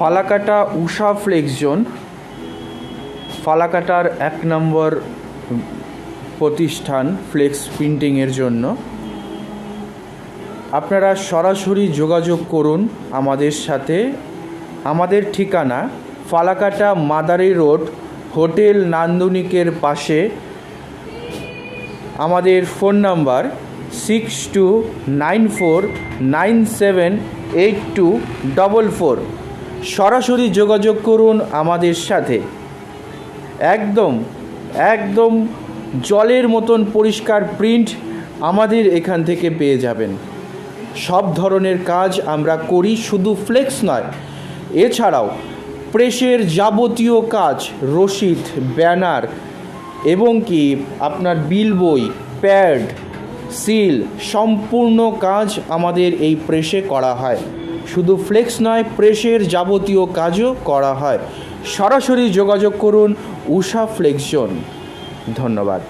ফালাকাটা উষা flakes zone, ফালাকাটার 1 নম্বর প্রতিষ্ঠান flakes প্রিন্টিংয়ের জন্য। আপনারা সরাসরি যোগাযোগ করুন আমাদের সাথে। আমাদের ঠিকানা ফালাকাটা মাদারি রোড, হোটেল নান্দনিকের পাশে। আমাদের ফোন নাম্বার 6294978244। সরাসরি যোগাযোগ করুন আমাদের সাথে। একদম জলের মতন পরিষ্কার প্রিন্ট আমাদের এখান থেকে পেয়ে যাবেন। সব ধরনের কাজ আমরা করি, শুধু ফ্লেক্স নয়, এছাড়াও প্রেসের যাবতীয় কাজ, রসিদ, ব্যানার এবং কি আপনার বিল বই, প্যাড, সিল, সম্পূর্ণ কাজ আমাদের এই প্রেসে করা হয়। শুধু ফ্লেক্স নয়, প্রেসের যাবতীয় কাজও করা হয়। সরাসরি যোগাযোগ করুন উষা ফ্লেক্স জোন। ধন্যবাদ।